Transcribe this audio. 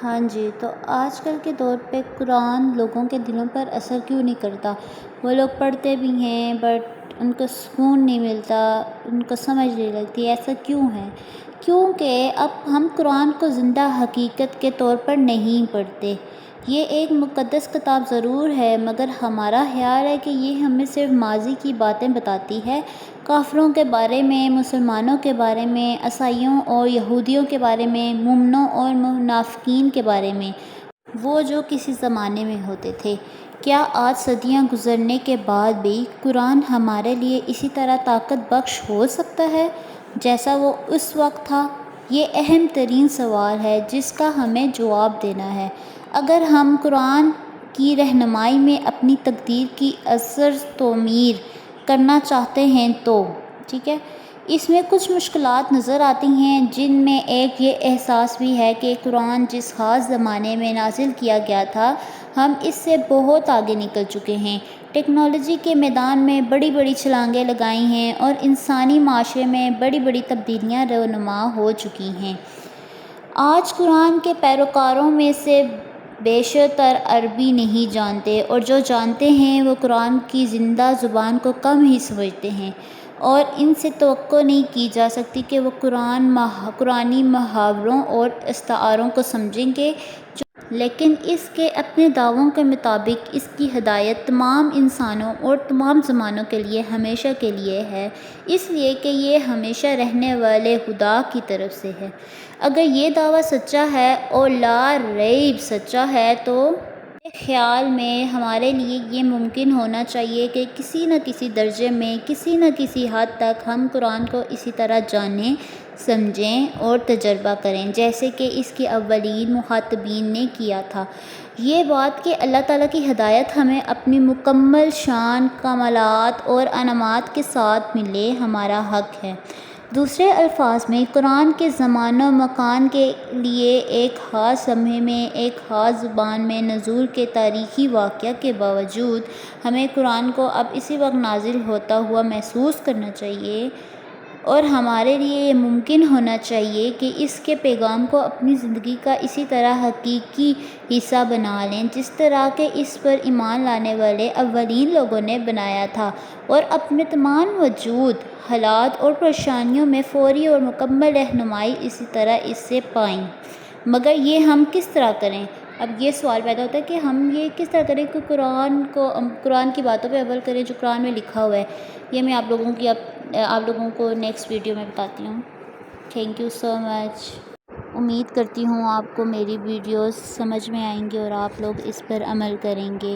ہاں جی، تو آج کل کے دور پہ قرآن لوگوں کے دلوں پر اثر کیوں نہیں کرتا؟ وہ لوگ پڑھتے بھی ہیں بٹ ان کو سکون نہیں ملتا، ان کو سمجھ نہیں لگتی، ایسا کیوں ہے؟ کیونکہ اب ہم قرآن کو زندہ حقیقت کے طور پر نہیں پڑھتے۔ یہ ایک مقدس کتاب ضرور ہے، مگر ہمارا خیال ہے کہ یہ ہمیں صرف ماضی کی باتیں بتاتی ہے، کافروں کے بارے میں، مسلمانوں کے بارے میں، عیسائیوں اور یہودیوں کے بارے میں، مومنوں اور منافقین کے بارے میں، وہ جو کسی زمانے میں ہوتے تھے۔ کیا آج صدیاں گزرنے کے بعد بھی قرآن ہمارے لیے اسی طرح طاقت بخش ہو سکتا ہے جیسا وہ اس وقت تھا؟ یہ اہم ترین سوال ہے جس کا ہمیں جواب دینا ہے۔ اگر ہم قرآن کی رہنمائی میں اپنی تقدیر کی اثر تعمیر کرنا چاہتے ہیں تو ٹھیک ہے، اس میں کچھ مشکلات نظر آتی ہیں، جن میں ایک یہ احساس بھی ہے کہ قرآن جس خاص زمانے میں نازل کیا گیا تھا، ہم اس سے بہت آگے نکل چکے ہیں، ٹیکنالوجی کے میدان میں بڑی بڑی چھلانگیں لگائی ہیں اور انسانی معاشرے میں بڑی بڑی تبدیلیاں رونما ہو چکی ہیں۔ آج قرآن کے پیروکاروں میں سے بیشتر عربی نہیں جانتے، اور جو جانتے ہیں وہ قرآن کی زندہ زبان کو کم ہی سمجھتے ہیں، اور ان سے توقع نہیں کی جا سکتی کہ وہ قرآنی محاوروں اور استعاروں کو سمجھیں گے۔ لیکن اس کے اپنے دعووں کے مطابق اس کی ہدایت تمام انسانوں اور تمام زمانوں کے لیے ہمیشہ کے لیے ہے، اس لیے کہ یہ ہمیشہ رہنے والے خدا کی طرف سے ہے۔ اگر یہ دعویٰ سچا ہے اور لا ریب سچا ہے تو میرے خیال میں ہمارے لیے یہ ممکن ہونا چاہیے کہ کسی نہ کسی درجے میں، کسی نہ کسی حد تک ہم قرآن کو اسی طرح جانیں، سمجھیں اور تجربہ کریں جیسے کہ اس کے اولین مخاطبین نے کیا تھا۔ یہ بات کہ اللہ تعالیٰ کی ہدایت ہمیں اپنی مکمل شان کمالات اور انعامات کے ساتھ ملے، ہمارا حق ہے۔ دوسرے الفاظ میں، قرآن کے زمان و مکان کے لیے ایک خاص لمحے میں، ایک خاص زبان میں نزول کے تاریخی واقعہ کے باوجود، ہمیں قرآن کو اب اسی وقت نازل ہوتا ہوا محسوس کرنا چاہیے، اور ہمارے لیے یہ ممکن ہونا چاہیے کہ اس کے پیغام کو اپنی زندگی کا اسی طرح حقیقی حصہ بنا لیں جس طرح کہ اس پر ایمان لانے والے اولین لوگوں نے بنایا تھا، اور اپنے تمام وجود، حالات اور پریشانیوں میں فوری اور مکمل رہنمائی اسی طرح اس سے پائیں۔ مگر یہ ہم کس طرح کریں؟ اب یہ سوال پیدا ہوتا ہے کہ ہم یہ کس طرح کریں کہ قرآن کی باتوں پہ عمل کریں جو قرآن میں لکھا ہوا ہے۔ یہ میں آپ لوگوں کو نیکسٹ ویڈیو میں بتاتی ہوں۔ تھینک یو سو مچ۔ امید کرتی ہوں آپ کو میری ویڈیوز سمجھ میں آئیں گی اور آپ لوگ اس پر عمل کریں گے۔